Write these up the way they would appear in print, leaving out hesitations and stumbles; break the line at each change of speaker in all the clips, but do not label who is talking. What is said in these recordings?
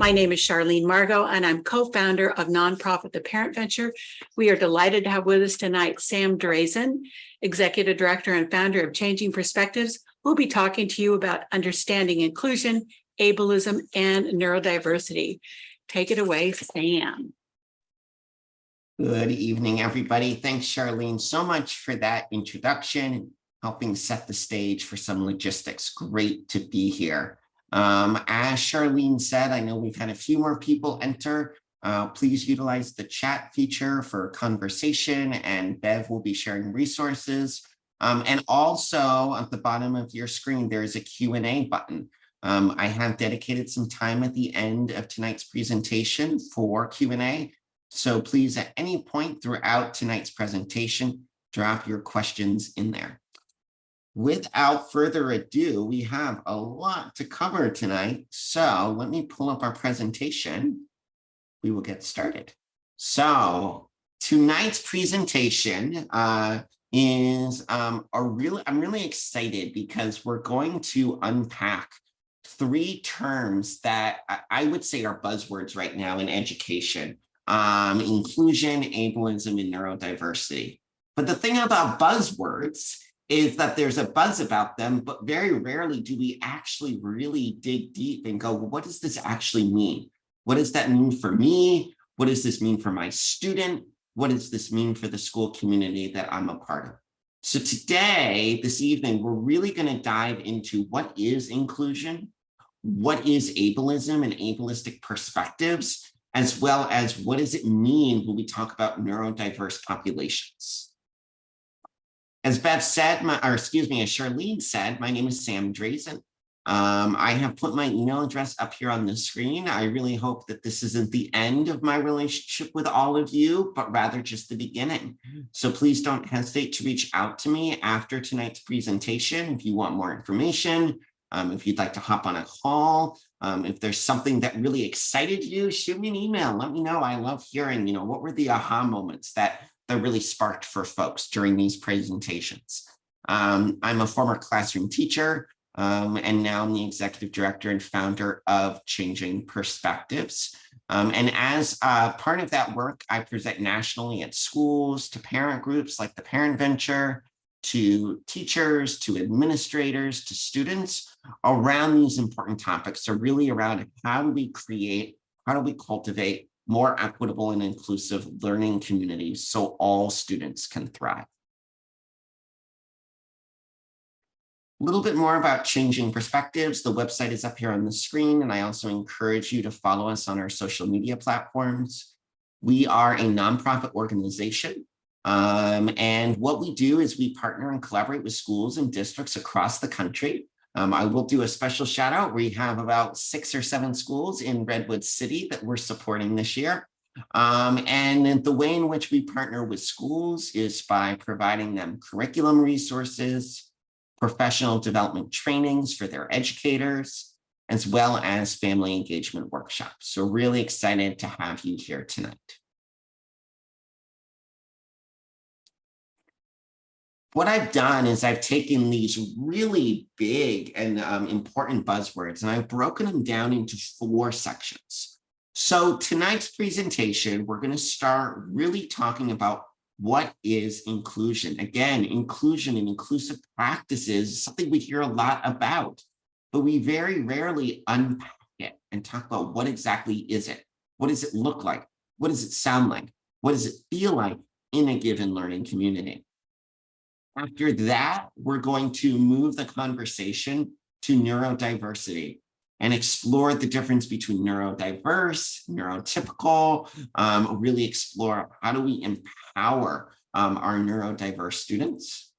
My name is Charlene Margot, and I'm co-founder of nonprofit The Parent Venture. We are delighted to have with us tonight Sam Drazin, Executive Director and founder of Changing Perspectives. We'll be talking to you about understanding inclusion, ableism, and neurodiversity. Take it away, Sam.
Good evening, everybody. Thanks, Charlene, so much for that introduction, helping set the stage for some logistics. Great to be here. As Charlene said, I know we've had a few more people enter. Please utilize the chat feature for conversation, and Bev will be sharing resources. And also at the bottom of your screen, there is a Q&A button. I have dedicated some time at the end of tonight's presentation for Q&A. So please, at any point throughout tonight's presentation, drop your questions in there. Without further ado, we have a lot to cover tonight. So let me pull up our presentation. We will get started. So tonight's presentation I'm really excited because we're going to unpack three terms that I would say are buzzwords right now in education: inclusion, ableism, and neurodiversity. But the thing about buzzwords is that there's a buzz about them, but very rarely do we actually really dig deep and go, well, what does this actually mean? What does that mean for me? What does this mean for my student? What does this mean for the school community that I'm a part of? So today, this evening, we're really going to dive into what is inclusion, what is ableism and ableistic perspectives, as well as what does it mean when we talk about neurodiverse populations. As Bev said, as Charlene said, my name is Sam Drazin. I have put my email address up here on the screen. I really hope that this isn't the end of my relationship with all of you, but rather just the beginning. So please don't hesitate to reach out to me after tonight's presentation if you want more information, if you'd like to hop on a call, if there's something that really excited you, shoot me an email. Let me know. I love hearing, what were the aha moments that really sparked for folks during these presentations. I'm a former classroom teacher, and now I'm the executive director and founder of Changing Perspectives. And as part of that work, I present nationally at schools, to parent groups like the Parent Venture, to teachers, to administrators, to students around these important topics. So really around how do we cultivate more equitable and inclusive learning communities so all students can thrive. A little bit more about Changing Perspectives. The website is up here on the screen, and I also encourage you to follow us on our social media platforms. We are a nonprofit organization, and what we do is we partner and collaborate with schools and districts across the country. I will do a special shout out. We have about 6 or 7 schools in Redwood City that we're supporting this year. And the way in which we partner with schools is by providing them curriculum resources, professional development trainings for their educators, as well as family engagement workshops. So really excited to have you here tonight. What I've done is I've taken these really big and important buzzwords, and I've broken them down into 4 sections. So tonight's presentation, we're going to start really talking about what is inclusion. Again, inclusion and inclusive practices is something we hear a lot about, but we very rarely unpack it and talk about what exactly is it? What does it look like? What does it sound like? What does it feel like in a given learning community? After that, we're going to move the conversation to neurodiversity and explore the difference between neurodiverse, neurotypical, really explore how do we empower our neurodiverse students.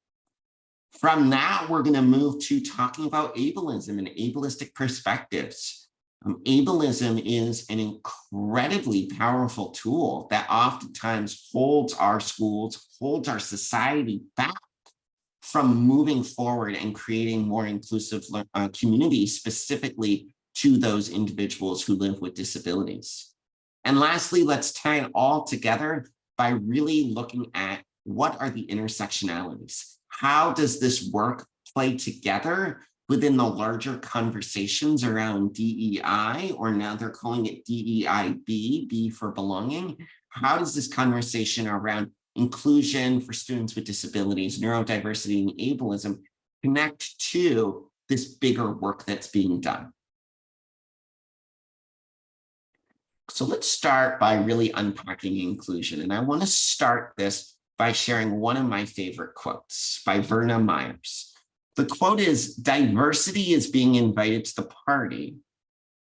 From that, we're going to move to talking about ableism and ableistic perspectives. Ableism is an incredibly powerful tool that oftentimes holds our schools, holds our society back from moving forward and creating more inclusive communities specifically to those individuals who live with disabilities. And lastly, let's tie it all together by really looking at what are the intersectionalities? How does this work play together within the larger conversations around DEI, or now they're calling it DEIB, B for belonging. How does this conversation around inclusion for students with disabilities, neurodiversity, and ableism connect to this bigger work that's being done? So let's start by really unpacking inclusion. And I want to start this by sharing one of my favorite quotes by Verna Myers. The quote is, "Diversity is being invited to the party.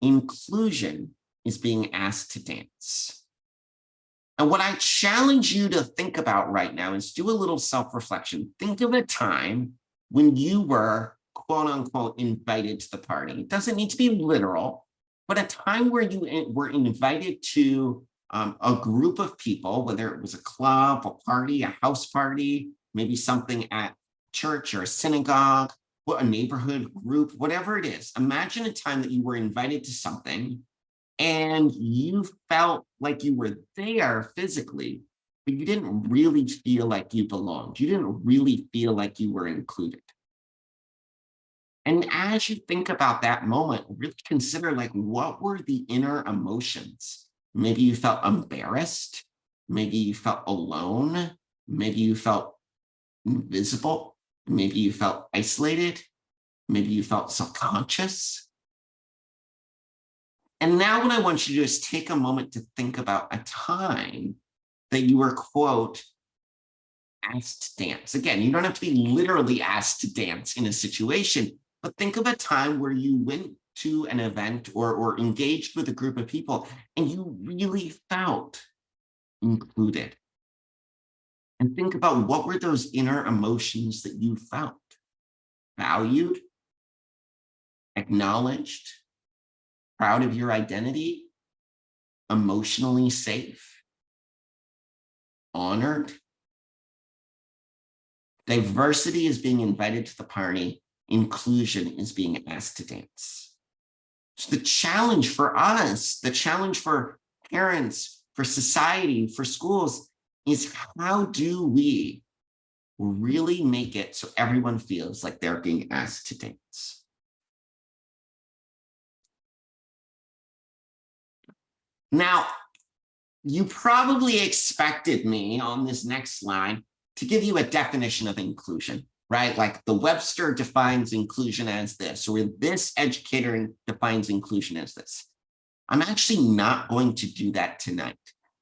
Inclusion is being asked to dance." And what I challenge you to think about right now is do a little self-reflection. Think of a time when you were, quote unquote, invited to the party. It doesn't need to be literal, but a time where you were invited to a group of people, whether it was a club, a party, a house party, maybe something at church or a synagogue, or a neighborhood group, whatever it is. Imagine a time that you were invited to something and you felt like you were there physically, but you didn't really feel like you belonged. You didn't really feel like you were included. And as you think about that moment, really consider, like, what were the inner emotions? Maybe you felt embarrassed. Maybe you felt alone. Maybe you felt invisible. Maybe you felt isolated. Maybe you felt self-conscious. And now what I want you to do is take a moment to think about a time that you were, quote, asked to dance. Again, you don't have to be literally asked to dance in a situation, but think of a time where you went to an event or engaged with a group of people and you really felt included. And think about, what were those inner emotions that you felt? Valued, acknowledged, proud of your identity, emotionally safe, honored. Diversity is being invited to the party. Inclusion is being asked to dance. So the challenge for us, the challenge for parents, for society, for schools, is how do we really make it so everyone feels like they're being asked to dance? Now, you probably expected me on this next slide to give you a definition of inclusion, right? Like the Webster defines inclusion as this, or this educator defines inclusion as this. I'm actually not going to do that tonight.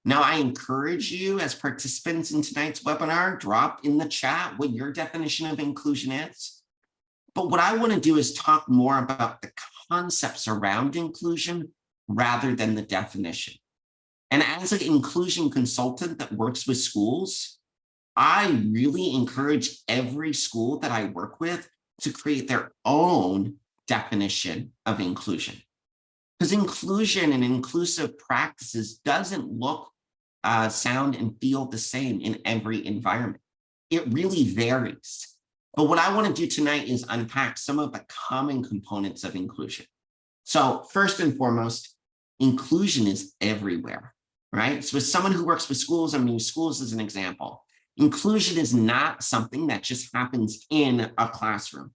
Now, I encourage you as participants in tonight's webinar, drop in the chat what your definition of inclusion is. But what I want to do is talk more about the concepts around inclusion rather than the definition. And as an inclusion consultant that works with schools, I really encourage every school that I work with to create their own definition of inclusion. Because inclusion and inclusive practices doesn't look, sound, and feel the same in every environment. It really varies. But what I want to do tonight is unpack some of the common components of inclusion. So first and foremost, inclusion is everywhere, right? So as someone who works with schools, I'm going to use schools as an example. Inclusion is not something that just happens in a classroom,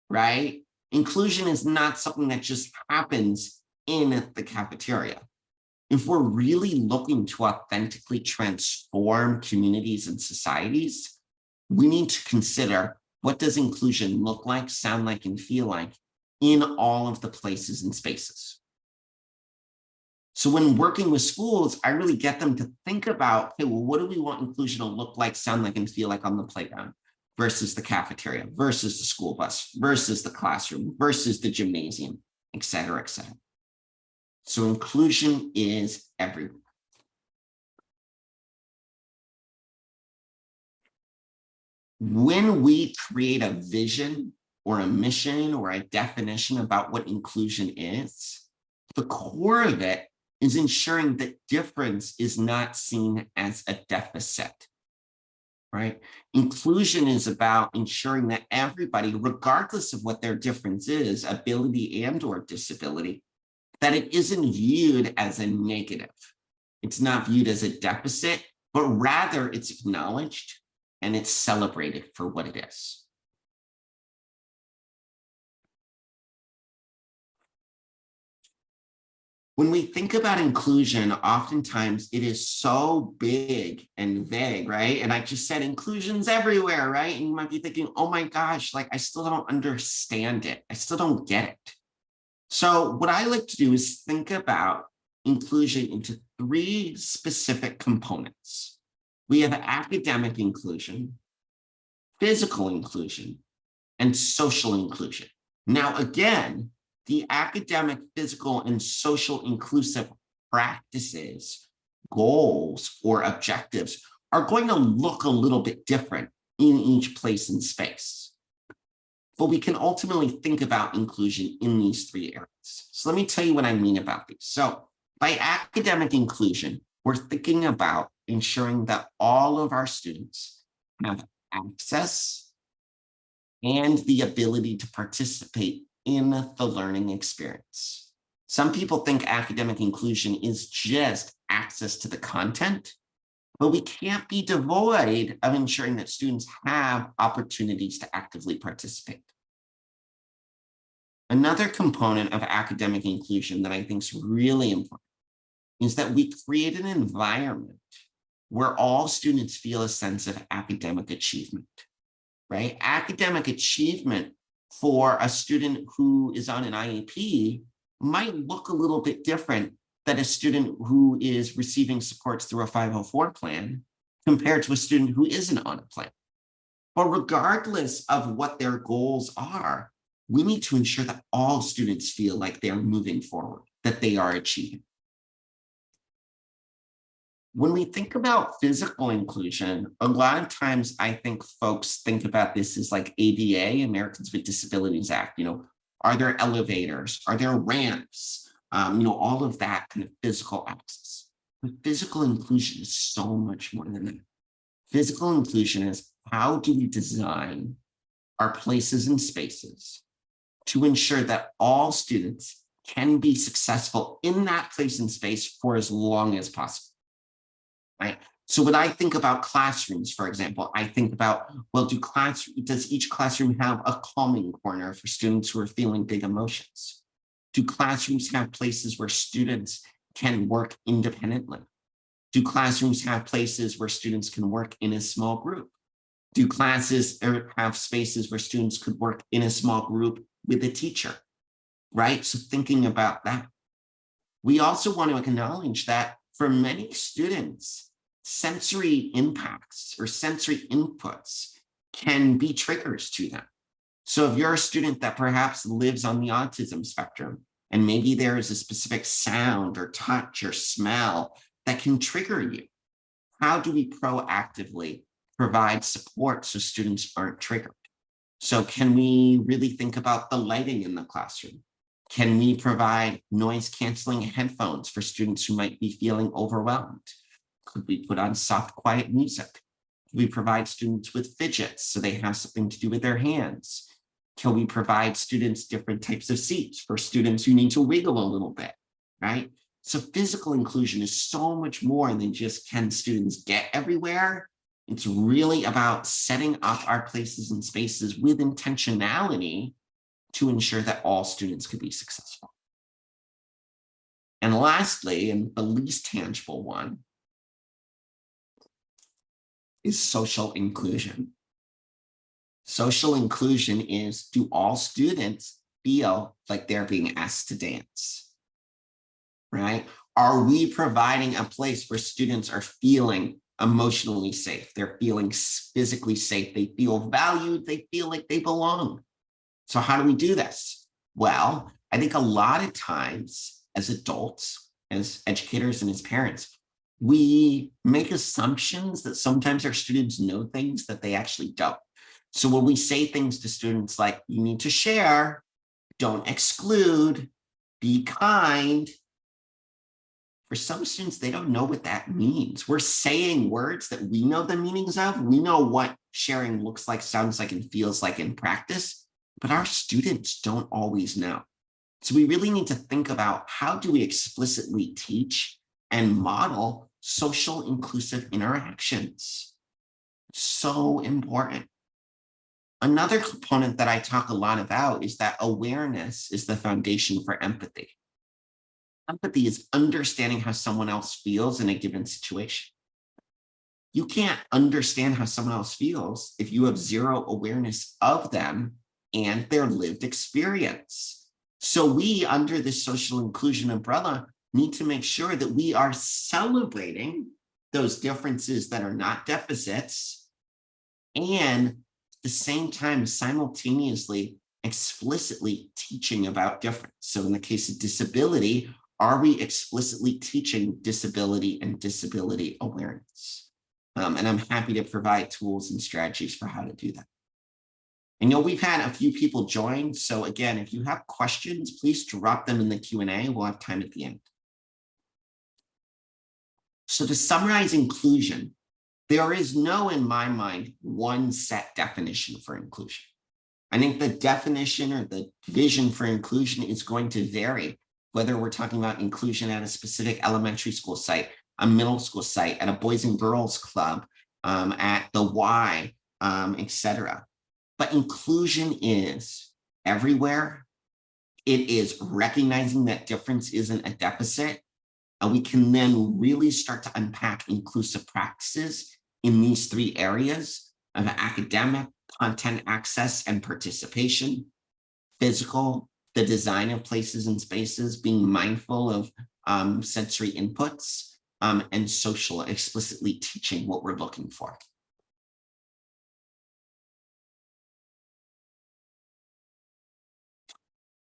right? Inclusion is not something that just happens in the cafeteria. If we're really looking to authentically transform communities and societies, we need to consider, what does inclusion look like, sound like, and feel like in all of the places and spaces? So when working with schools, I really get them to think about, okay, well, what do we want inclusion to look like, sound like, and feel like on the playground versus the cafeteria, versus the school bus, versus the classroom, versus the gymnasium, et cetera, et cetera. So inclusion is everywhere. When we create a vision or a mission or a definition about what inclusion is, the core of it is ensuring that difference is not seen as a deficit, right? Inclusion is about ensuring that everybody, regardless of what their difference is, ability and or disability, that it isn't viewed as a negative. It's not viewed as a deficit, but rather it's acknowledged and it's celebrated for what it is. When we think about inclusion, oftentimes it is so big and vague, right? And I just said inclusion's everywhere, right? And you might be thinking, oh my gosh, like I still don't understand it. I still don't get it. So what I like to do is think about inclusion into three specific components. We have academic inclusion, physical inclusion, and social inclusion. Now, again, the academic, physical, and social inclusive practices, goals, or objectives are going to look a little bit different in each place and space. But we can ultimately think about inclusion in these three areas. So let me tell you what I mean about these. So by academic inclusion, we're thinking about ensuring that all of our students have access and the ability to participate in the learning experience. Some people think academic inclusion is just access to the content, but we can't be devoid of ensuring that students have opportunities to actively participate. Another component of academic inclusion that I think is really important is that we create an environment where all students feel a sense of academic achievement, right? Academic achievement for a student who is on an IEP might look a little bit different than a student who is receiving supports through a 504 plan compared to a student who isn't on a plan. But regardless of what their goals are, we need to ensure that all students feel like they're moving forward, that they are achieving. When we think about physical inclusion, a lot of times I think folks think about this as like ADA, Americans with Disabilities Act, are there elevators? Are there ramps? All of that kind of physical access. But physical inclusion is so much more than that. Physical inclusion is how do we design our places and spaces to ensure that all students can be successful in that place and space for as long as possible. Right. So when I think about classrooms, for example, I think about, well, does each classroom have a calming corner for students who are feeling big emotions? Do classrooms have places where students can work independently? Do classrooms have places where students can work in a small group? Do classes have spaces where students could work in a small group with a teacher? Right. So thinking about that. We also want to acknowledge that for many students, sensory impacts or sensory inputs can be triggers to them. So if you're a student that perhaps lives on the autism spectrum, and maybe there is a specific sound or touch or smell that can trigger you, how do we proactively provide support so students aren't triggered? So can we really think about the lighting in the classroom? Can we provide noise canceling headphones for students who might be feeling overwhelmed? Could we put on soft, quiet music? Could we provide students with fidgets so they have something to do with their hands? Can we provide students different types of seats for students who need to wiggle a little bit, right? So physical inclusion is so much more than just can students get everywhere. It's really about setting up our places and spaces with intentionality to ensure that all students could be successful. And lastly, and the least tangible one, is social inclusion. Social inclusion is, do all students feel like they're being asked to dance? Right? Are we providing a place where students are feeling emotionally safe? They're feeling physically safe. They feel valued. They feel like they belong. So how do we do this? Well, I think a lot of times as adults, as educators and as parents, we make assumptions that sometimes our students know things that they actually don't. So when we say things to students like, you need to share, don't exclude, be kind, for some students, they don't know what that means. We're saying words that we know the meanings of. We know what sharing looks like, sounds like, and feels like in practice, but our students don't always know. So we really need to think about how do we explicitly teach and model social inclusive interactions. So important. Another component that I talk a lot about is that awareness is the foundation for empathy. Empathy is understanding how someone else feels in a given situation. You can't understand how someone else feels if you have zero awareness of them and their lived experience. So we, under this social inclusion umbrella, need to make sure that we are celebrating those differences that are not deficits, and at the same time, simultaneously, explicitly teaching about difference. So in the case of disability, are we explicitly teaching disability and disability awareness? And I'm happy to provide tools and strategies for how to do that. And we've had a few people join. So again, if you have questions, please drop them in the Q&A. We'll have time at the end. So to summarize inclusion, there is no, in my mind, one set definition for inclusion. I think the definition or the vision for inclusion is going to vary, whether we're talking about inclusion at a specific elementary school site, a middle school site, at a Boys and Girls Club, at the Y, etc. But inclusion is everywhere. It is recognizing that difference isn't a deficit. And we can then really start to unpack inclusive practices in these three areas of academic, content access and participation, physical, the design of places and spaces, being mindful of sensory inputs, and social, explicitly teaching what we're looking for.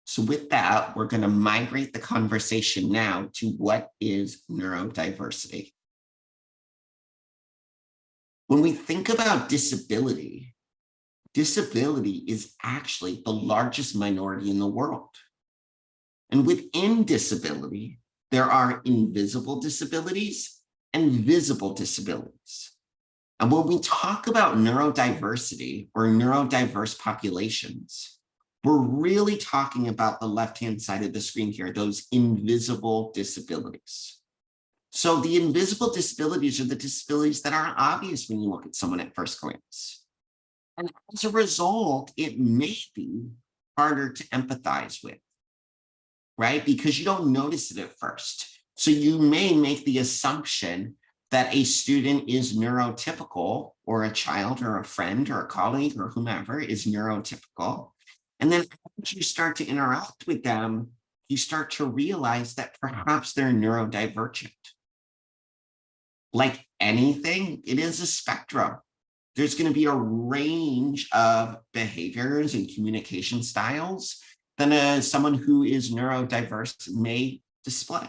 So with that, we're going to migrate the conversation now to what is neurodiversity. When we think about disability, disability is actually the largest minority in the world. And within disability, there are invisible disabilities and visible disabilities. And when we talk about neurodiversity or neurodiverse populations, we're really talking about the left-hand side of the screen here, those invisible disabilities. So the invisible disabilities are the disabilities that aren't obvious when you look at someone at first glance. And as a result, it may be harder to empathize with, right? Because you don't notice it at first. So you may make the assumption that a student is neurotypical, or a child or a friend or a colleague or whomever is neurotypical. And then as you start to interact with them, you start to realize that perhaps they're neurodivergent. Like anything, it is a spectrum. There's going to be a range of behaviors and communication styles that someone who is neurodiverse may display.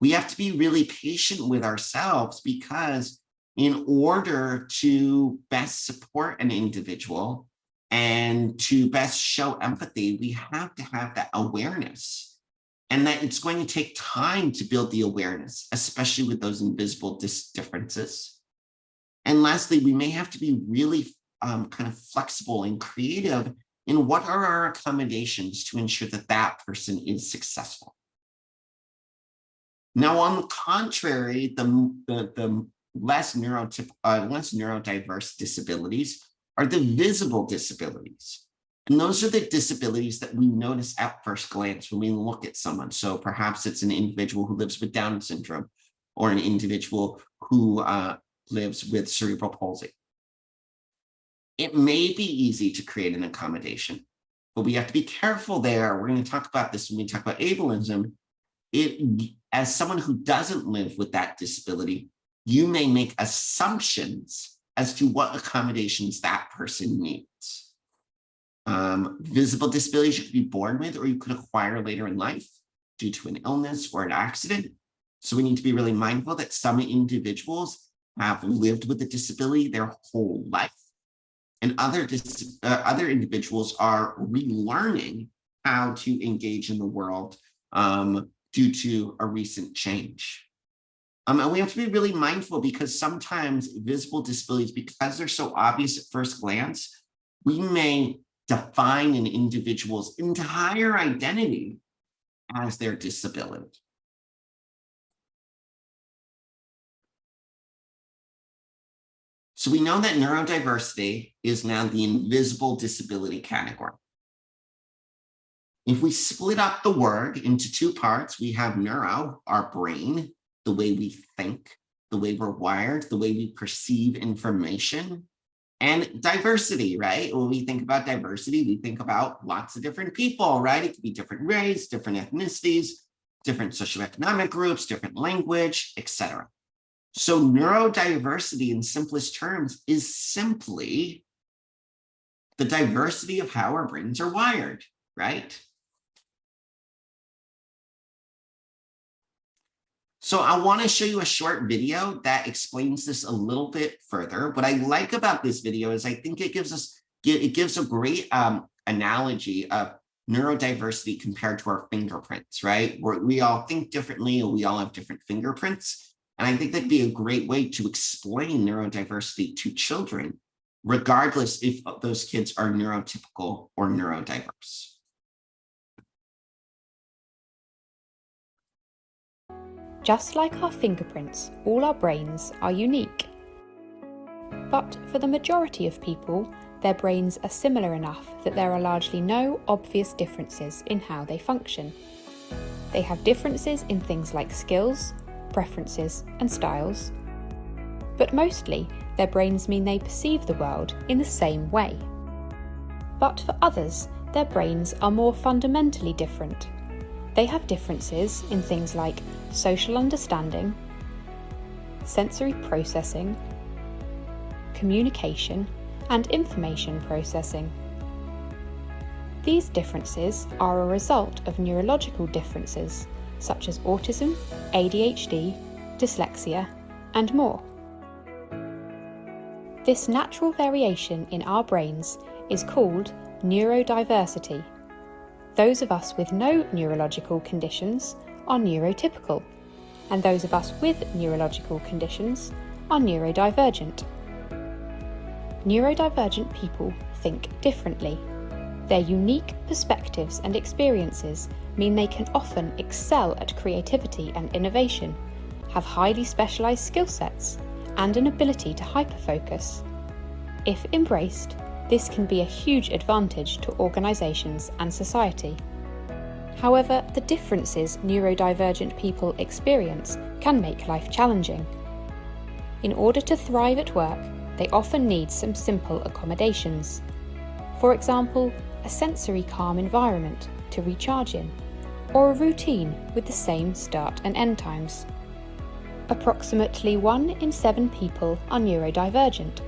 We have to be really patient with ourselves, because in order to best support an individual and to best show empathy, we have to have that awareness, and that it's going to take time to build the awareness, especially with those invisible differences. And lastly, we may have to be really kind of flexible and creative in what are our accommodations to ensure that that person is successful. Now, on the contrary, the less neurodiverse disabilities are the visible disabilities. And those are the disabilities that we notice at first glance when we look at someone. So perhaps it's an individual who lives with Down syndrome, or an individual who lives with cerebral palsy. It may be easy to create an accommodation, but we have to be careful there. We're going to talk about this when we talk about ableism. As someone who doesn't live with that disability, you may make assumptions as to what accommodations that person needs. Visible disabilities you could be born with, or you could acquire later in life due to an illness or an accident. So we need to be really mindful that some individuals have lived with a disability their whole life, and other individuals are relearning how to engage in the world due to a recent change. And we have to be really mindful, because sometimes visible disabilities, because they're so obvious at first glance, we may define an individual's entire identity as their disability. So we know that neurodiversity is now the invisible disability category. If we split up the word into two parts, we have neuro, our brain, the way we think, the way we're wired, the way we perceive information, and diversity, right? When we think about diversity, we think about lots of different people, right? It could be different race, different ethnicities, different socioeconomic groups, different language, etc. So neurodiversity in simplest terms is simply the diversity of how our brains are wired, right? So I want to show you a short video that explains this a little bit further. What I like about this video is I think it gives a great analogy of neurodiversity compared to our fingerprints, right? Where we all think differently and we all have different fingerprints. And I think that'd be a great way to explain neurodiversity to children, regardless if those kids are neurotypical or neurodiverse.
Just like our fingerprints, all our brains are unique. But for the majority of people, their brains are similar enough that there are largely no obvious differences in how they function. They have differences in things like skills, preferences, and styles. But mostly, their brains mean they perceive the world in the same way. But for others, their brains are more fundamentally different. They have differences in things like social understanding, sensory processing, communication, and information processing. These differences are a result of neurological differences such as autism, ADHD, dyslexia, and more. This natural variation in our brains is called neurodiversity. Those of us with no neurological conditions are neurotypical, and those of us with neurological conditions are neurodivergent. Neurodivergent people think differently. Their unique perspectives and experiences mean they can often excel at creativity and innovation, have highly specialised skill sets, and an ability to hyperfocus. If embraced, this can be a huge advantage to organisations and society. However, the differences neurodivergent people experience can make life challenging. In order to thrive at work, they often need some simple accommodations. For example, a sensory calm environment to recharge in, or a routine with the same start and end times. Approximately 1 in 7 people are neurodivergent.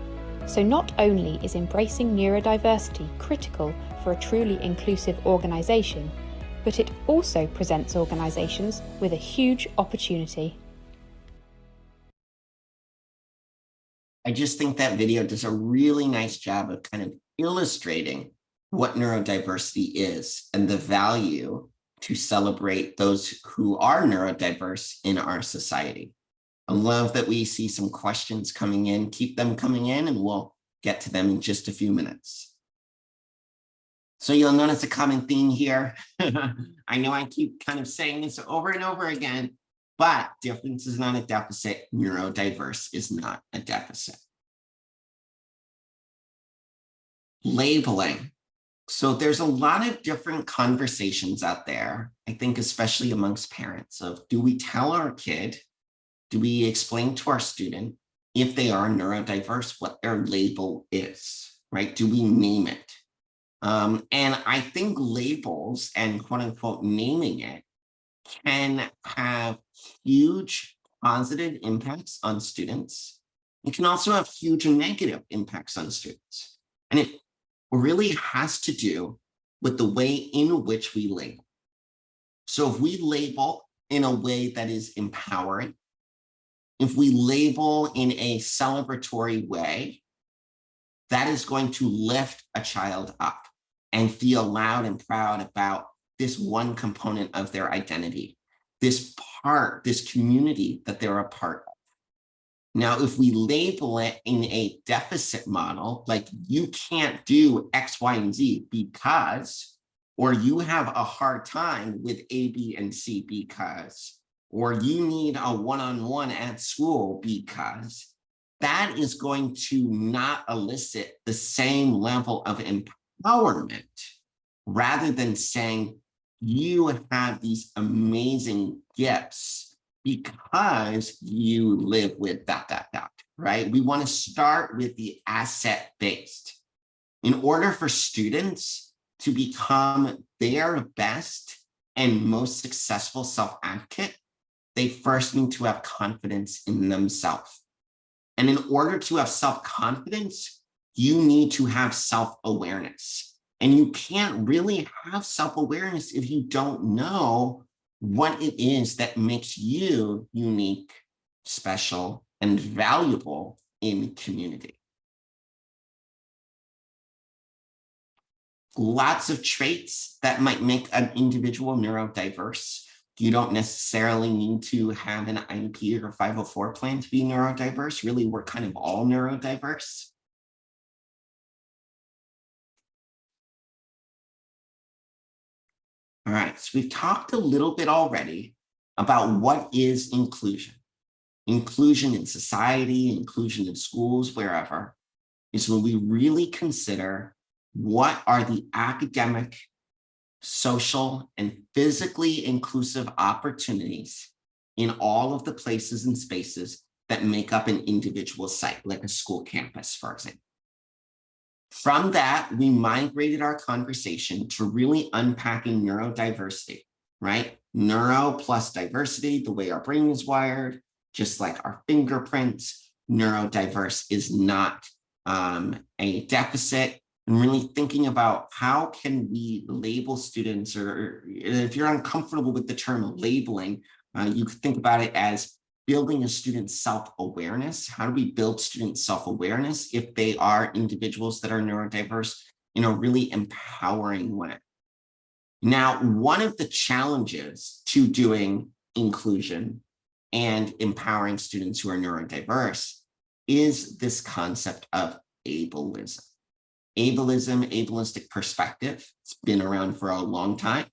So not only is embracing neurodiversity critical for a truly inclusive organisation, but it also presents organisations with a huge opportunity.
I just think that video does a really nice job of kind of illustrating what neurodiversity is and the value to celebrate those who are neurodiverse in our society. I love that we see some questions coming in. Keep them coming in and we'll get to them in just a few minutes. So you'll notice a common theme here. I know I keep kind of saying this over and over again, but difference is not a deficit. Neurodiverse is not a deficit. Labeling. So there's a lot of different conversations out there, I think, especially amongst parents, of do we tell our kid, do we explain to our student if they are neurodiverse, what their label is, right? Do we name it? And I think labels and quote unquote naming it can have huge positive impacts on students. It can also have huge negative impacts on students. And it really has to do with the way in which we label. So if we label in a way that is empowering, if we label in a celebratory way, that is going to lift a child up and feel loud and proud about this one component of their identity, this part, this community that they're a part of. Now, if we label it in a deficit model, like you can't do X, Y, and Z because, or you have a hard time with A, B, and C because, or you need a one-on-one at school because, that is going to not elicit the same level of empowerment rather than saying you have these amazing gifts because you live with ... right? We want to start with the asset-based. In order for students to become their best and most successful self-advocate, they first need to have confidence in themselves. And in order to have self-confidence, you need to have self-awareness. And you can't really have self-awareness if you don't know what it is that makes you unique, special, and valuable in community. Lots of traits that might make an individual neurodiverse. You don't necessarily need to have an IEP or 504 plan to be neurodiverse. Really, we're kind of all neurodiverse. All right, so we've talked a little bit already about what is inclusion. Inclusion in society, inclusion in schools, wherever, is when we really consider what are the academic, social, and physically inclusive opportunities in all of the places and spaces that make up an individual site, like a school campus, for example. From that, we migrated our conversation to really unpacking neurodiversity, right? Neuro plus diversity, the way our brain is wired, just like our fingerprints. Neurodiverse is not a deficit. And really thinking about how can we label students, or if you're uncomfortable with the term labeling, you could think about it as building a student's self-awareness. How do we build student self-awareness if they are individuals that are neurodiverse in a really empowering way? Now, one of the challenges to doing inclusion and empowering students who are neurodiverse is this concept of ableism. Ableism, ableistic perspective, it's been around for a long time.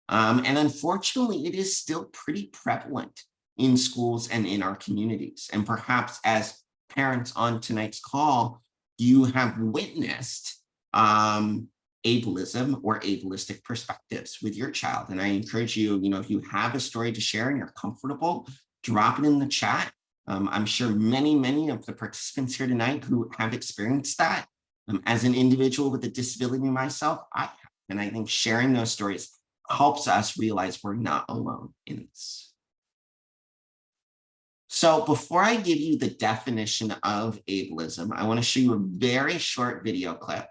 And unfortunately, it is still pretty prevalent in schools and in our communities. And perhaps as parents on tonight's call, you have witnessed ableism or ableistic perspectives with your child. And I encourage you, if you have a story to share and you're comfortable, drop it in the chat. I'm sure many of the participants here tonight who have experienced that. As an individual with a disability myself, and I think sharing those stories helps us realize we're not alone in this. So before I give you the definition of ableism, I want to show you a very short video clip.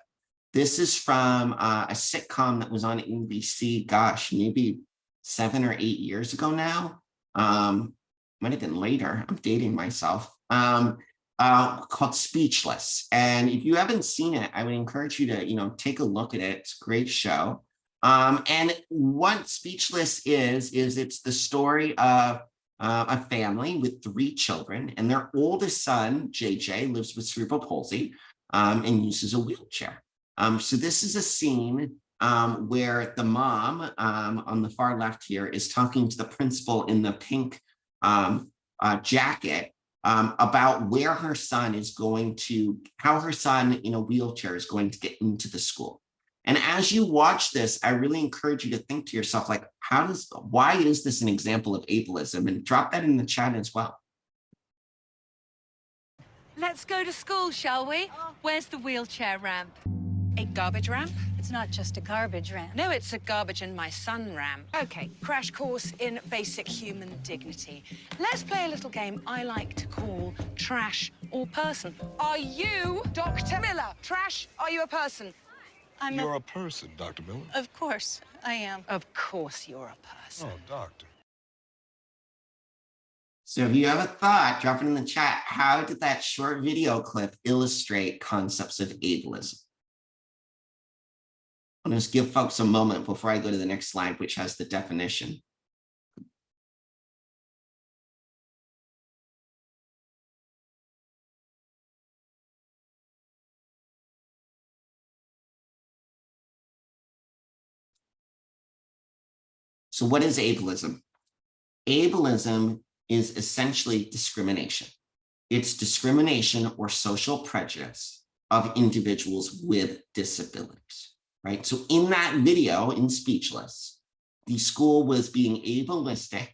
This is from a sitcom that was on NBC, gosh, maybe 7 or 8 years ago now. Might have been later, I'm dating myself. Called Speechless. And if you haven't seen it, I would encourage you to, take a look at it. It's a great show. And what Speechless is it's the story of a family with 3 children, and their oldest son, JJ, lives with cerebral palsy and uses a wheelchair. So this is a scene where the mom on the far left here is talking to the principal in the pink jacket about where her son is going to, how her son in a wheelchair is going to get into the school. And as you watch this, I really encourage you to think to yourself, like, why is this an example of ableism? And drop that in the chat as well.
Let's go to school, shall we? Where's the wheelchair ramp? A garbage ramp?
It's not just a garbage ramp.
No, it's a garbage and my son ramp. Okay, crash course in basic human dignity. Let's play a little game I like to call Trash or Person. Are you Dr. Miller? Trash, are you a person?
You're a person, Dr. Miller.
Of course, I am.
Of course you're a person.
Oh, doctor.
So if you have a thought, drop it in the chat. How did that short video clip illustrate concepts of ableism? I'll just give folks a moment before I go to the next slide, which has the definition. So what is ableism? Ableism is essentially discrimination. It's discrimination or social prejudice of individuals with disabilities, right? So in that video, in Speechless, the school was being ableistic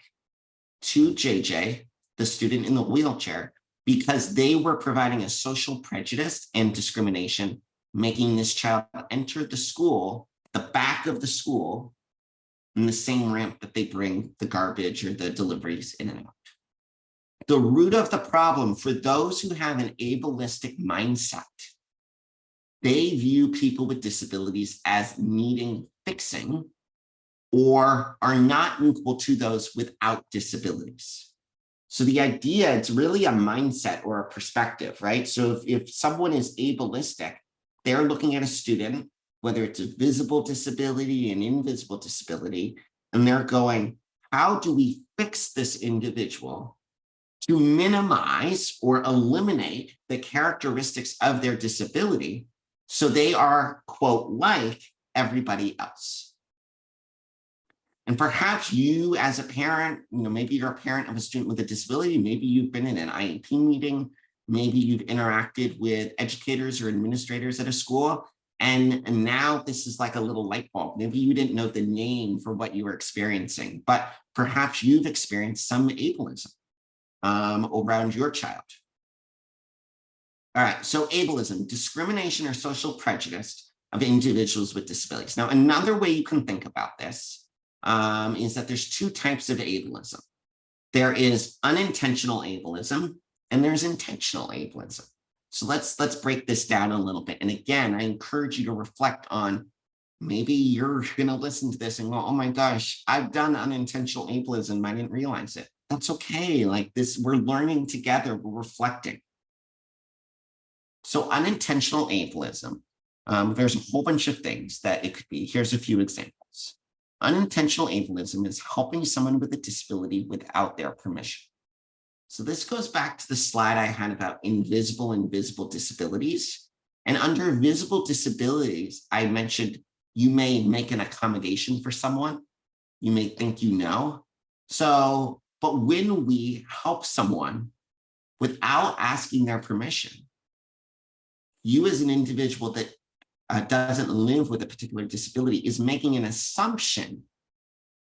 to JJ, the student in the wheelchair, because they were providing a social prejudice and discrimination, making this child enter the school, the back of the school, in the same ramp that they bring the garbage or the deliveries in and out. The root of the problem for those who have an ableistic mindset, they view people with disabilities as needing fixing or are not equal to those without disabilities. So the idea, it's really a mindset or a perspective, right? So if someone is ableistic, they're looking at a student, whether it's a visible disability, an invisible disability, and they're going, how do we fix this individual to minimize or eliminate the characteristics of their disability so they are, quote, like everybody else? And perhaps you as a parent, maybe you're a parent of a student with a disability, maybe you've been in an IEP meeting, maybe you've interacted with educators or administrators at a school, and now this is like a little light bulb. Maybe you didn't know the name for what you were experiencing, but perhaps you've experienced some ableism around your child. All right, so ableism, discrimination or social prejudice of individuals with disabilities. Now, another way you can think about this is that there's two types of ableism. There is unintentional ableism and there's intentional ableism. So let's break this down a little bit. And again, I encourage you to reflect on, maybe you're going to listen to this and go, oh my gosh, I've done unintentional ableism. I didn't realize it. That's okay. Like this, we're learning together, we're reflecting. So unintentional ableism, there's a whole bunch of things that it could be. Here's a few examples. Unintentional ableism is helping someone with a disability without their permission. So this goes back to the slide I had about invisible and visible disabilities. And under visible disabilities, I mentioned you may make an accommodation for someone. You may think you know. So, but when we help someone without asking their permission, you as an individual that doesn't live with a particular disability is making an assumption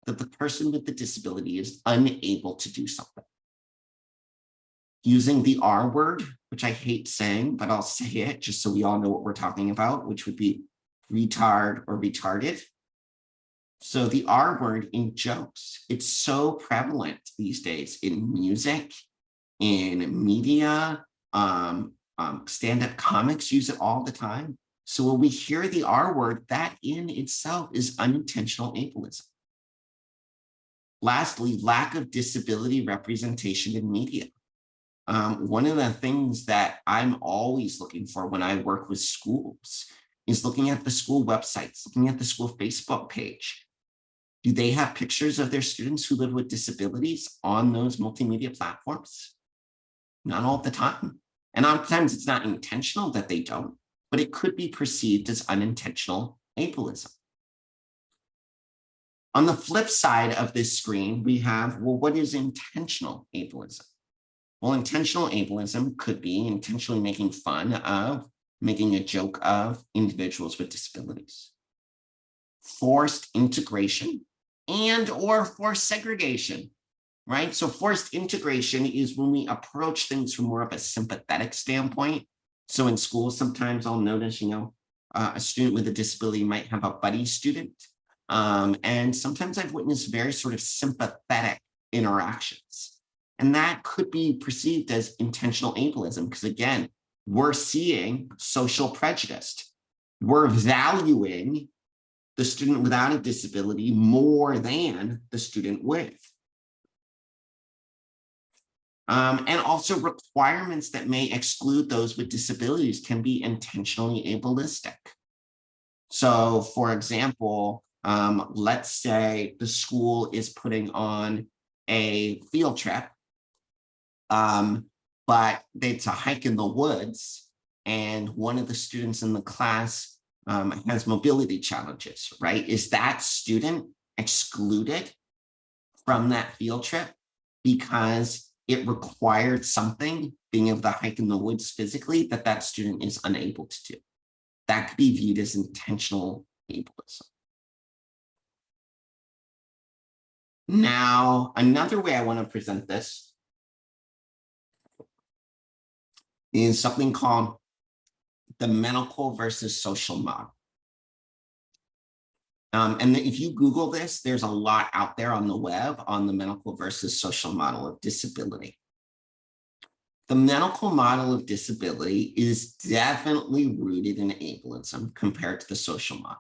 that the person with the disability is unable to do something. Using the R word, which I hate saying, but I'll say it just so we all know what we're talking about, which would be retard or retarded. So the R word in jokes, it's so prevalent these days in music, in media, stand-up comics use it all the time. So when we hear the R word, that in itself is unintentional ableism. Lastly, lack of disability representation in media. One of the things that I'm always looking for when I work with schools is looking at the school websites, looking at the school Facebook page. Do they have pictures of their students who live with disabilities on those multimedia platforms? Not all the time. And oftentimes it's not intentional that they don't, but it could be perceived as unintentional ableism. On the flip side of this screen, we have, well, what is intentional ableism? Well, intentional ableism could be intentionally making fun of, making a joke of individuals with disabilities. Forced integration and or forced segregation, right? So forced integration is when we approach things from more of a sympathetic standpoint. So in school, sometimes I'll notice, a student with a disability might have a buddy student. And sometimes I've witnessed very sort of sympathetic interactions. And that could be perceived as intentional ableism, because again, we're seeing social prejudice. We're valuing the student without a disability more than the student with. And also requirements that may exclude those with disabilities can be intentionally ableistic. So for example, let's say the school is putting on a field trip, but it's a hike in the woods, and one of the students in the class has mobility challenges, right? Is that student excluded from that field trip because it required something, being able to hike in the woods physically, that student is unable to do? That could be viewed as intentional ableism. Now, another way I want to present this is something called the medical versus social model. And if you Google this, there's a lot out there on the web on the medical versus social model of disability. The medical model of disability is definitely rooted in ableism compared to the social model.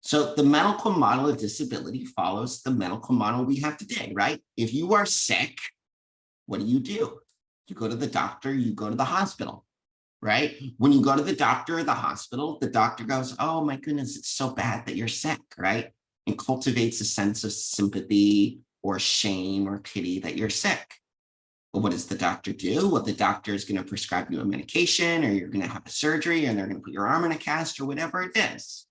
So the medical model of disability follows the medical model we have today, right? If you are sick, what do? You go to the doctor, you go to the hospital, right? When you go to the doctor or the hospital, the doctor goes, oh my goodness, it's so bad that you're sick, right? And cultivates a sense of sympathy or shame or pity that you're sick. But what does the doctor do? Well, the doctor is going to prescribe you a medication, or you're going to have a surgery, and they're going to put your arm in a cast or whatever it is.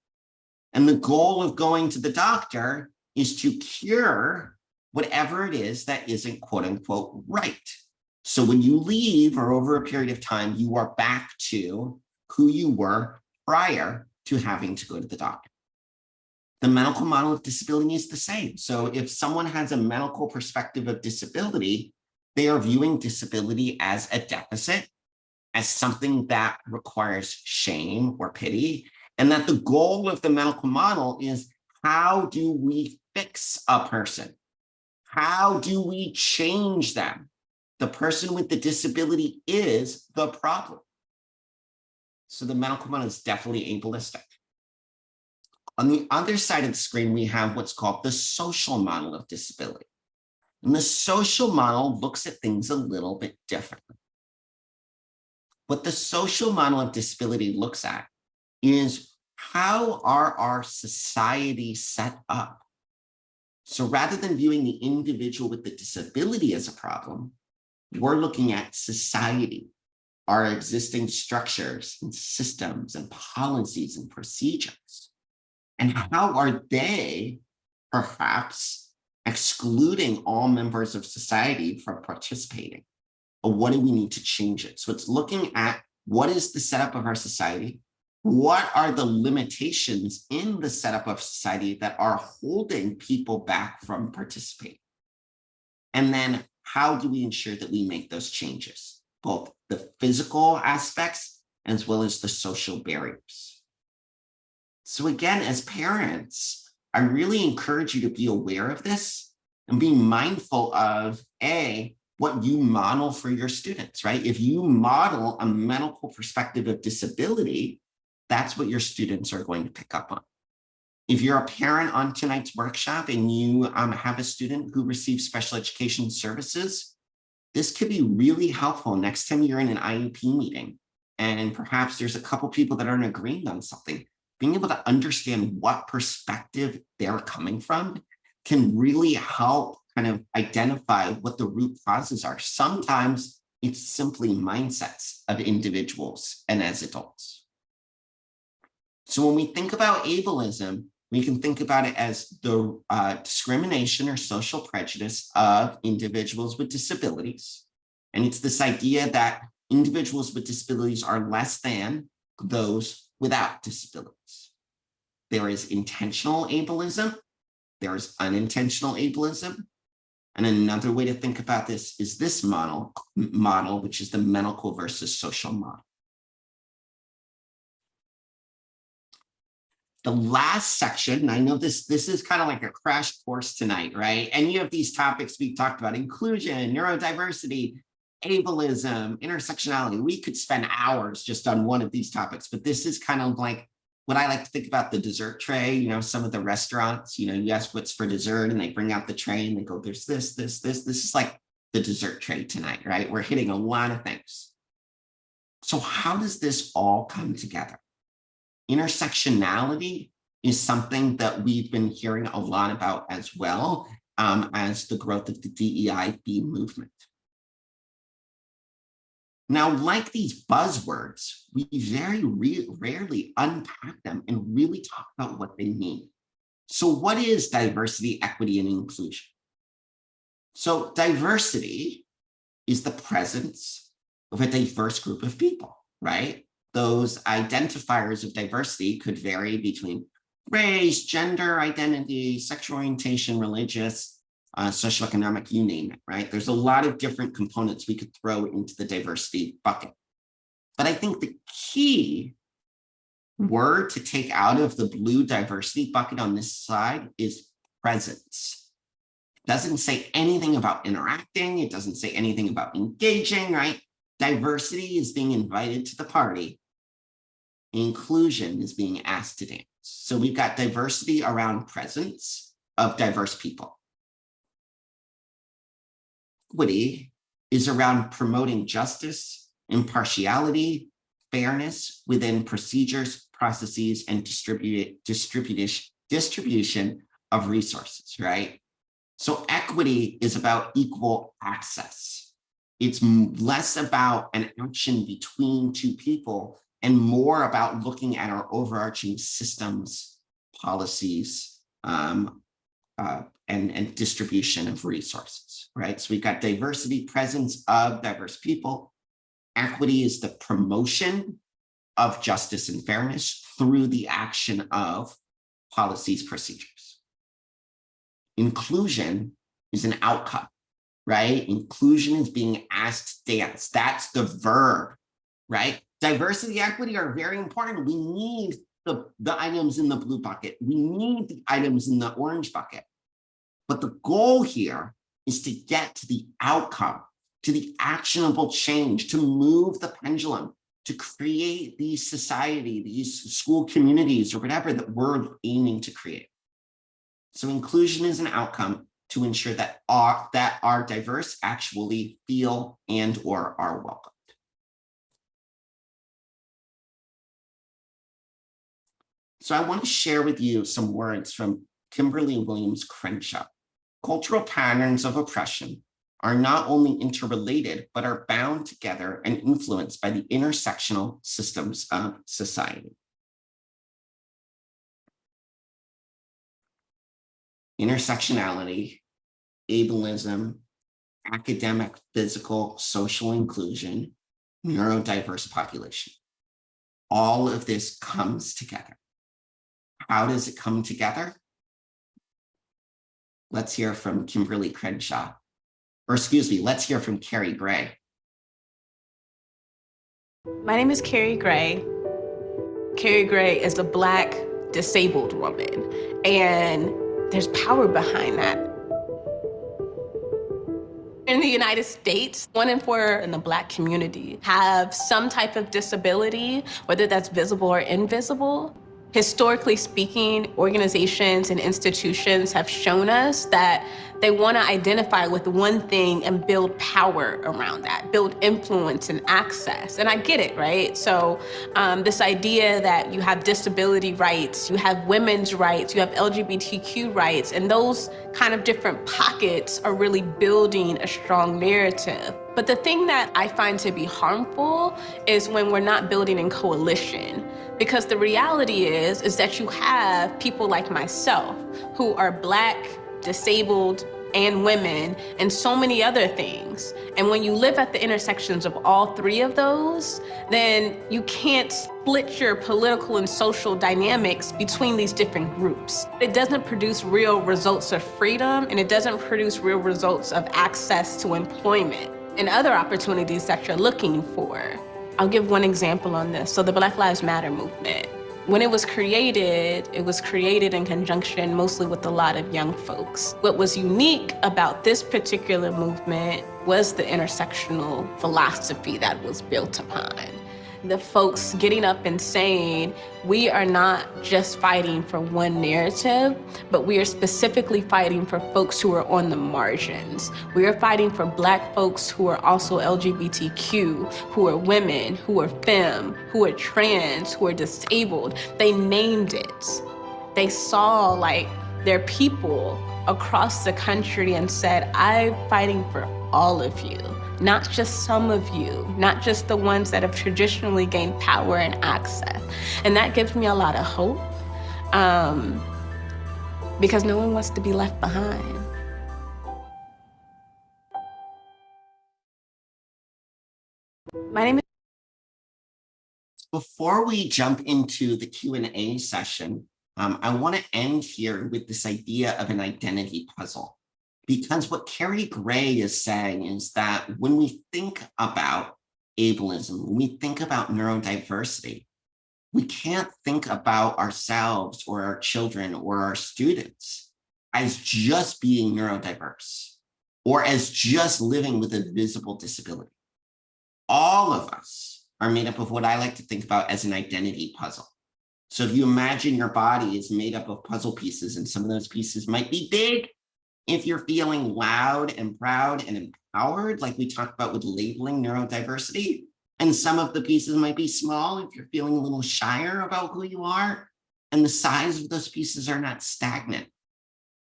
And the goal of going to the doctor is to cure whatever it is that isn't quote unquote right. So when you leave or over a period of time, you are back to who you were prior to having to go to the doctor. The medical model of disability is the same. So if someone has a medical perspective of disability, they are viewing disability as a deficit, as something that requires shame or pity, and that the goal of the medical model is, how do we fix a person? How do we change them? The person with the disability is the problem. So the medical model is definitely ableistic. On the other side of the screen, we have what's called the social model of disability. And the social model looks at things a little bit differently. What the social model of disability looks at is, how are our societies set up? So rather than viewing the individual with the disability as a problem, we're looking at society, our existing structures and systems and policies and procedures. And how are they perhaps excluding all members of society from participating? Or what do we need to change it? So it's looking at, what is the setup of our society? What are the limitations in the setup of society that are holding people back from participating? And then how do we ensure that we make those changes, both the physical aspects as well as the social barriers? So again, as parents, I really encourage you to be aware of this and be mindful of, A, what you model for your students, right? If you model a medical perspective of disability, that's what your students are going to pick up on. If you're a parent on tonight's workshop and you have a student who receives special education services, this could be really helpful next time you're in an IEP meeting and perhaps there's a couple people that aren't agreeing on something. Being able to understand what perspective they're coming from can really help kind of identify what the root causes are. Sometimes it's simply mindsets of individuals and as adults. So when we think about ableism, we can think about it as the discrimination or social prejudice of individuals with disabilities. And it's this idea that individuals with disabilities are less than those without disabilities. There is intentional ableism, there is unintentional ableism. And another way to think about this is this model, which is the medical versus social model. The last section, and I know this is kind of like a crash course tonight, right? Any of these topics we talked about, inclusion, neurodiversity, ableism, intersectionality, we could spend hours just on one of these topics, but this is kind of like what I like to think about the dessert tray. You know, some of the restaurants, you know, you ask what's for dessert and they bring out the tray and they go, there's this. This is like the dessert tray tonight, right? We're hitting a lot of things. So how does this all come together? Intersectionality is something that we've been hearing a lot about as well as the growth of the DEIB movement. Now, like these buzzwords, we very rarely unpack them and really talk about what they mean. So what is diversity, equity, and inclusion? So diversity is the presence of a diverse group of people, right? Those identifiers of diversity could vary between race, gender identity, sexual orientation, religious, socioeconomic, you name it, right? There's a lot of different components we could throw into the diversity bucket. But I think the key word to take out of the blue diversity bucket on this side is presence. It doesn't say anything about interacting. It doesn't say anything about engaging, right? Diversity is being invited to the party. Inclusion is being asked to dance. So we've got diversity around presence of diverse people. Equity is around promoting justice, impartiality, fairness within procedures, processes, and distribution of resources, right? So equity is about equal access. It's less about an action between two people and more about looking at our overarching systems, policies, and distribution of resources, right? So we've got diversity, presence of diverse people. Equity is the promotion of justice and fairness through the action of policies, procedures. Inclusion is an outcome, right? Inclusion is being asked to dance. That's the verb, right? Diversity, equity are very important. We need the items in the blue bucket. We need the items in the orange bucket. But the goal here is to get to the outcome, to the actionable change, to move the pendulum, to create these society, these school communities, or whatever that we're aiming to create. So inclusion is an outcome to ensure that our diverse actually feel and or are welcomed. So I want to share with you some words from Kimberly Williams Crenshaw. Cultural patterns of oppression are not only interrelated, but are bound together and influenced by the intersectional systems of society. Intersectionality, ableism, academic, physical, social inclusion, neurodiverse population. All of this comes together. How does it come together? Let's hear from Kimberly Crenshaw. Or excuse me, let's hear from Carrie Gray.
My name is Carrie Gray. Carrie Gray is a Black disabled woman, and there's power behind that. In the United States, 1 in 4 in the Black community have some type of disability, whether that's visible or invisible. Historically speaking, organizations and institutions have shown us that they want to identify with one thing and build power around that, build influence and access. And I get it, right? So this idea that you have disability rights, you have women's rights, you have LGBTQ rights, and those kind of different pockets are really building a strong narrative. But the thing that I find to be harmful is when we're not building in coalition. Because the reality is that you have people like myself who are Black, disabled, and women, and so many other things. And when you live at the intersections of all 3 of those, then you can't split your political and social dynamics between these different groups. It doesn't produce real results of freedom, and it doesn't produce real results of access to employment and other opportunities that you're looking for. I'll give one example on this. So the Black Lives Matter movement. When it was created in conjunction mostly with a lot of young folks. What was unique about this particular movement was the intersectional philosophy that was built upon. The folks getting up and saying, we are not just fighting for one narrative, but we are specifically fighting for folks who are on the margins. We are fighting for Black folks who are also LGBTQ, who are women, who are femme, who are trans, who are disabled. They named it. They saw like their people across the country and said, I'm fighting for all of you. Not just some of you, not just the ones that have traditionally gained power and access. And that gives me a lot of hope because no one wants to be left behind. My name is...
Before we jump into the Q&A session, I want to end here with this idea of an identity puzzle. Because what Carrie Gray is saying is that when we think about ableism, when we think about neurodiversity, we can't think about ourselves or our children or our students as just being neurodiverse or as just living with a visible disability. All of us are made up of what I like to think about as an identity puzzle. So if you imagine your body is made up of puzzle pieces, and some of those pieces might be big if you're feeling loud and proud and empowered, like we talked about with labeling neurodiversity. And some of the pieces might be small if you're feeling a little shyer about who you are. And the size of those pieces are not stagnant,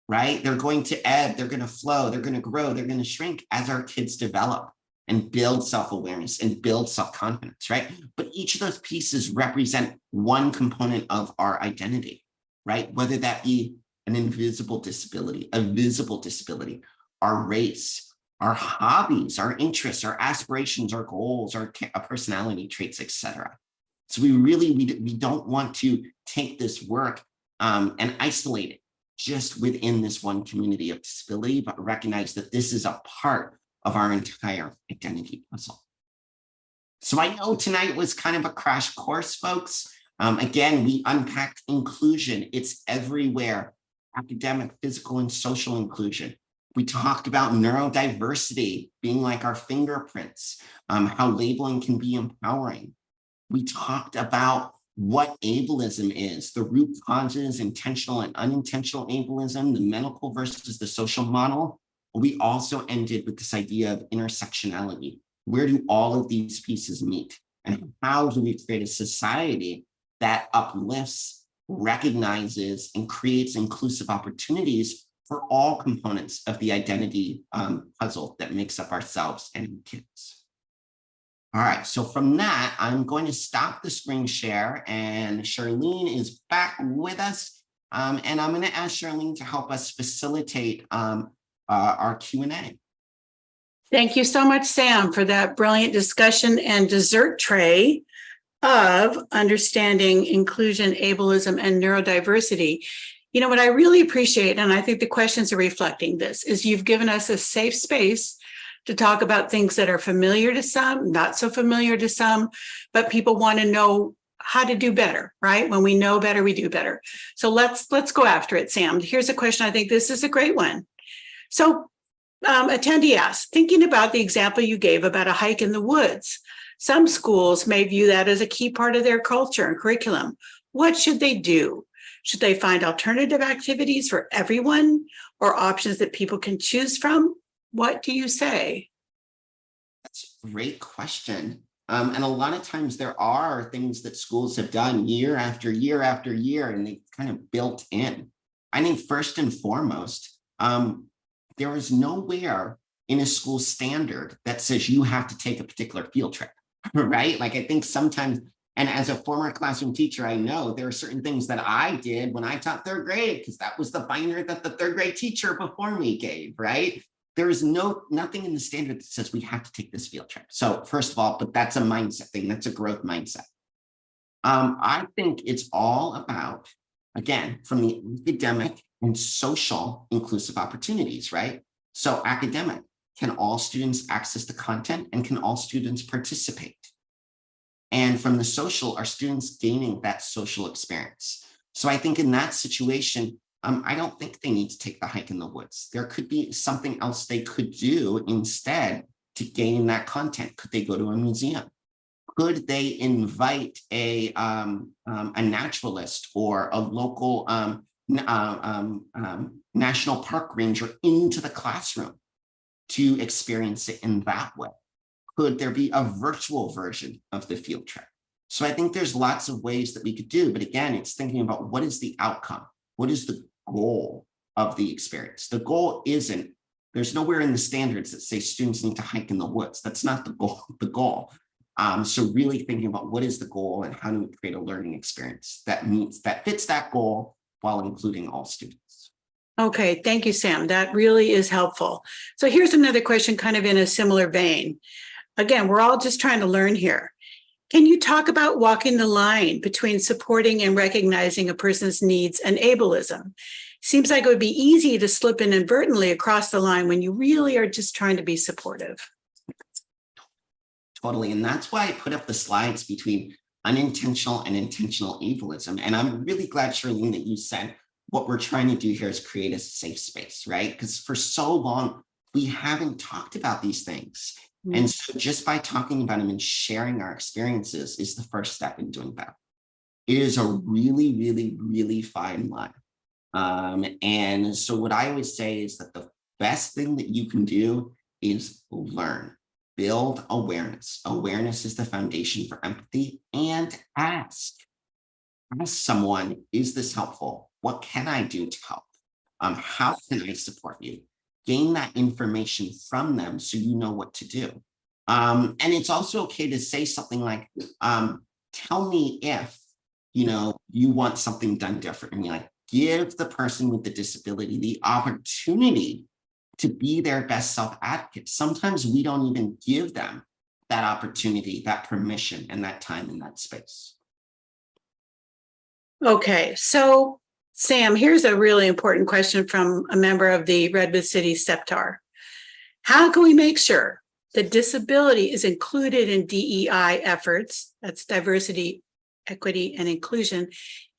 right? They're going to ebb, they're going to flow, they're going to grow, they're going to shrink as our kids develop and build self-awareness and build self-confidence, right? But each of those pieces represent one component of our identity, right? Whether that be an invisible disability, a visible disability, our race, our hobbies, our interests, our aspirations, our goals, our personality traits, etc. So we don't want to take this work and isolate it just within this one community of disability, but recognize that this is a part of our entire identity puzzle. So I know tonight was kind of a crash course, folks. Again, we unpacked inclusion. It's everywhere: academic, physical, and social inclusion. We talked about neurodiversity being like our fingerprints, how labeling can be empowering. We talked about what ableism is, the root causes, intentional and unintentional ableism, the medical versus the social model. We also ended with this idea of intersectionality. Where do all of these pieces meet? And how do we create a society that uplifts, recognizes, and creates inclusive opportunities for all components of the identity puzzle that makes up ourselves and kids? All right, so from that, I'm going to stop the screen share, and Charlene is back with us. And I'm going to ask Charlene to help us facilitate our Q&A.
Thank you so much, Sam, for that brilliant discussion and dessert tray of understanding inclusion, ableism, and neurodiversity. You know, what I really appreciate, and I think the questions are reflecting this, is you've given us a safe space to talk about things that are familiar to some, not so familiar to some, but people want to know how to do better, right? When we know better, we do better. So let's go after it, Sam. Here's a question. I think this is a great one. So attendee asked, thinking about the example you gave about a hike in the woods, some schools may view that as a key part of their culture and curriculum. What should they do? Should they find alternative activities for everyone or options that people can choose from? What do you say?
That's a great question. And a lot of times there are things that schools have done year after year after year, and they kind of built in. I think first and foremost, there is nowhere in a school standard that says you have to take a particular field trip, right? Like I think sometimes, and as a former classroom teacher, I know there are certain things that I did when I taught third grade, because that was the binder that the third grade teacher before me gave, right? There is nothing in the standard that says we have to take this field trip. So first of all, but that's a mindset thing. That's a growth mindset. I think it's all about, again, from the academic and social inclusive opportunities, right? So academic, can all students access the content and can all students participate? And from the social, are students gaining that social experience? So I think in that situation, I don't think they need to take the hike in the woods. There could be something else they could do instead to gain that content. Could they go to a museum? Could they invite a naturalist or a local national park ranger into the classroom to experience it in that way? Could there be a virtual version of the field trip? So I think there's lots of ways that we could do, but again, it's thinking about what is the outcome? What is the goal of the experience? The goal isn't, there's nowhere in the standards that say students need to hike in the woods. That's not the goal. So really thinking about what is the goal and how do we create a learning experience that fits that goal while including all students.
Okay, thank you, Sam. That really is helpful. So here's another question kind of in a similar vein. Again, we're all just trying to learn here. Can you talk about walking the line between supporting and recognizing a person's needs and ableism? Seems like it would be easy to slip inadvertently across the line when you really are just trying to be supportive.
Totally. And that's why I put up the slides between unintentional and intentional ableism. And I'm really glad, Charlene, that you said what we're trying to do here is create a safe space, right? Because for so long, we haven't talked about these things. Mm-hmm. And so just by talking about them and sharing our experiences is the first step in doing that. It is a really, really, really fine line. And so what I always say is that the best thing that you can do is learn, build awareness. Awareness is the foundation for empathy, and ask someone, is this helpful? What can I do to help? How can I support you? Gain that information from them so you know what to do. And it's also okay to say something like, tell me if, you want something done differently. Like, give the person with the disability the opportunity to be their best self-advocate. Sometimes we don't even give them that opportunity, that permission, and that time in that space.
Okay, so Sam, here's a really important question from a member of the Redwood City SEPTAR. How can we make sure that disability is included in DEI efforts, that's diversity, equity, and inclusion,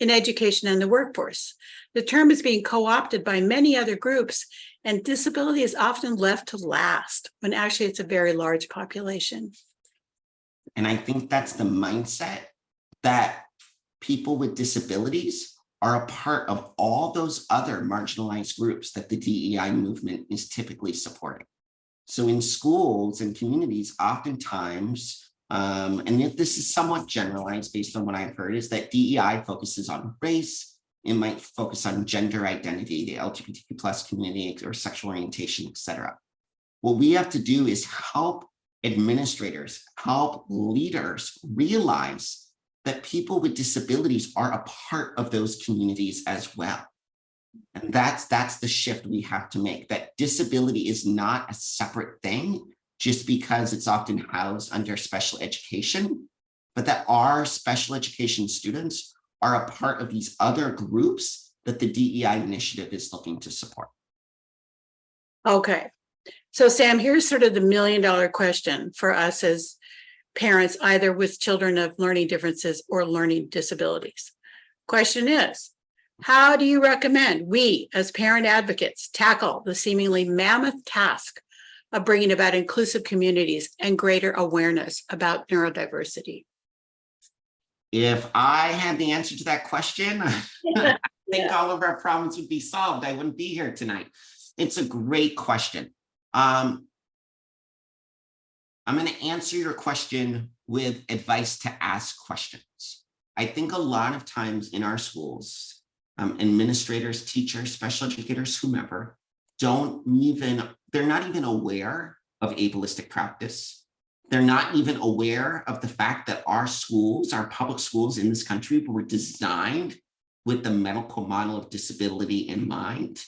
in education and the workforce? The term is being co-opted by many other groups, and disability is often left to last when actually it's a very large population.
And I think that's the mindset that people with disabilities are a part of all those other marginalized groups that the DEI movement is typically supporting. So in schools and communities, oftentimes, and if this is somewhat generalized based on what I've heard, is that DEI focuses on race, it might focus on gender identity, the LGBTQ plus community, or sexual orientation, et cetera. What we have to do is help administrators, help leaders realize that people with disabilities are a part of those communities as well. And that's the shift we have to make, that disability is not a separate thing just because it's often housed under special education, but that our special education students are a part of these other groups that the DEI initiative is looking to support.
Okay, so Sam, here's sort of the $1 million question for us as parents, either with children of learning differences or learning disabilities. Question is, how do you recommend we as parent advocates tackle the seemingly mammoth task of bringing about inclusive communities and greater awareness about neurodiversity?
If I had the answer to that question, I think all of our problems would be solved. I wouldn't be here tonight. It's a great question. I'm going to answer your question with advice to ask questions. I think a lot of times in our schools, administrators, teachers, special educators, whomever, they're not even aware of ableistic practice. They're not even aware of the fact that our schools, our public schools in this country, were designed with the medical model of disability in mind.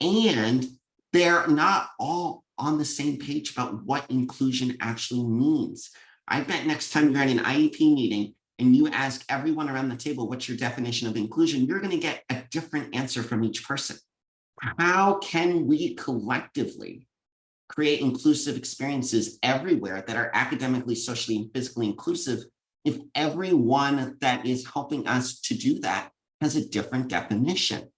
And they're not all on the same page about what inclusion actually means. I bet next time you're at an IEP meeting and you ask everyone around the table, what's your definition of inclusion? You're going to get a different answer from each person. How can we collectively create inclusive experiences everywhere that are academically, socially, and physically inclusive if everyone that is helping us to do that has a different definition?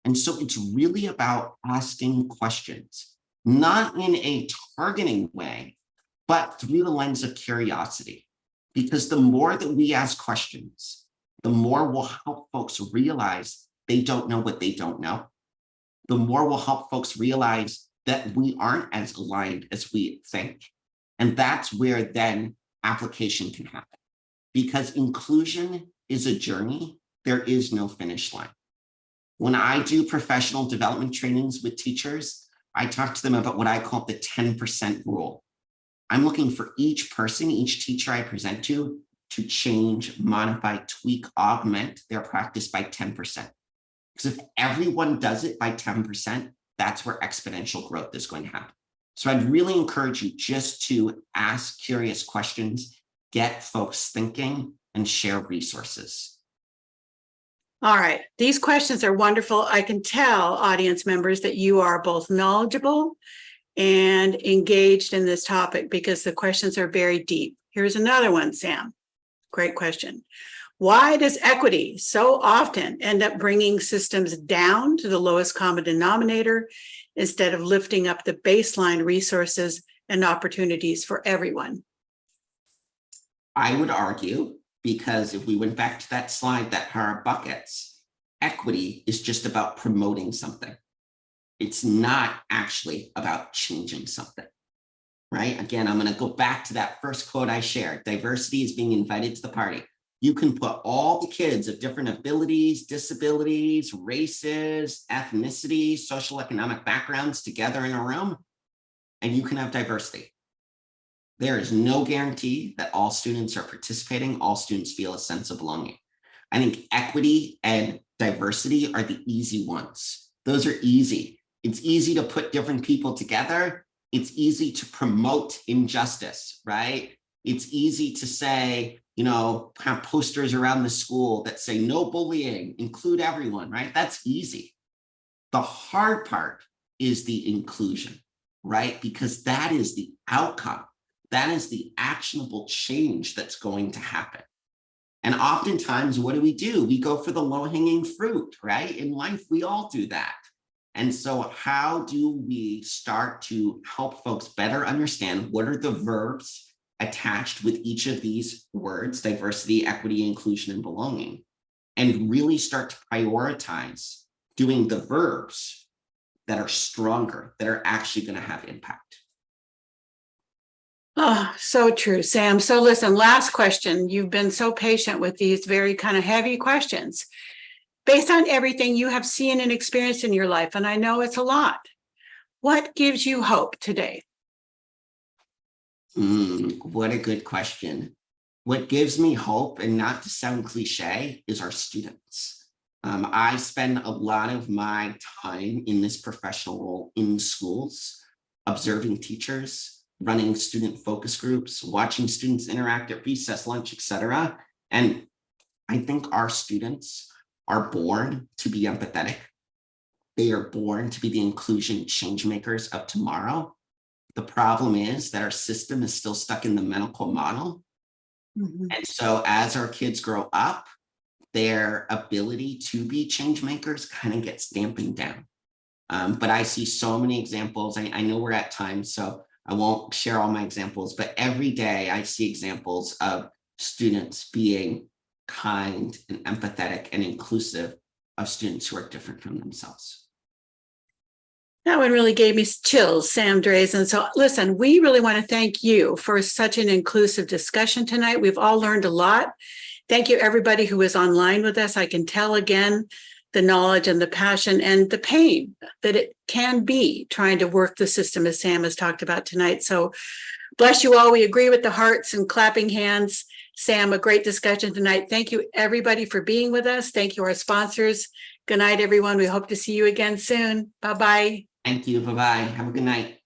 And so it's really about asking questions, not in a targeting way, but through the lens of curiosity. Because the more that we ask questions, the more we'll help folks realize they don't know what they don't know. The more we'll help folks realize that we aren't as aligned as we think. And that's where then application can happen. Because inclusion is a journey, there is no finish line. When I do professional development trainings with teachers, I talk to them about what I call the 10% rule. I'm looking for each person, each teacher I present to change, modify, tweak, augment their practice by 10%. Because if everyone does it by 10%, that's where exponential growth is going to happen. So I'd really encourage you just to ask curious questions, get folks thinking, and share resources.
All right, these questions are wonderful. I can tell audience members that you are both knowledgeable and engaged in this topic because the questions are very deep. Here's another one, Sam. Great question. Why does equity so often end up bringing systems down to the lowest common denominator instead of lifting up the baseline resources and opportunities for everyone?
I would argue, because if we went back to that slide that had our buckets, equity is just about promoting something. It's not actually about changing something, right? Again, I'm going to go back to that first quote I shared. Diversity is being invited to the party. You can put all the kids of different abilities, disabilities, races, ethnicities, social economic backgrounds together in a room, and you can have diversity. There is no guarantee that all students are participating, all students feel a sense of belonging. I think equity and diversity are the easy ones. Those are easy. It's easy to put different people together. It's easy to promote injustice, right? It's easy to say, you know, have posters around the school that say no bullying, include everyone, right? That's easy. The hard part is the inclusion, right? Because that is the outcome. That is the actionable change that's going to happen. And oftentimes, what do? We go for the low-hanging fruit, right? In life, we all do that. And so how do we start to help folks better understand what are the verbs attached with each of these words, diversity, equity, inclusion, and belonging, and really start to prioritize doing the verbs that are stronger, that are actually going to have impact?
Oh, so true, Sam. So listen, last question. You've been so patient with these very kind of heavy questions. Based on everything you have seen and experienced in your life, and I know it's a lot, what gives you hope today?
What a good question. What gives me hope, and not to sound cliche, is our students. I spend a lot of my time in this professional role in schools, observing teachers, running student focus groups, watching students interact at recess, lunch, etc. And I think our students are born to be empathetic. They are born to be the inclusion change makers of tomorrow. The problem is that our system is still stuck in the medical model. And so as our kids grow up, their ability to be change makers kind of gets dampened down. But I see so many examples. I know we're at time, so I won't share all my examples, but every day I see examples of students being kind and empathetic and inclusive of students who are different from themselves.
That one really gave me chills, Sam Drazin. So listen, we really want to thank you for such an inclusive discussion tonight. We've all learned a lot. Thank you, everybody who is online with us. I can tell again the knowledge and the passion and the pain that it can be trying to work the system, as Sam has talked about tonight. So bless you all. We agree with the hearts and clapping hands. Sam, a great discussion tonight. Thank you, everybody, for being with us. Thank you, our sponsors. Good night, everyone. We hope to see you again soon. Bye-bye.
Thank you. Bye-bye. Have a good night.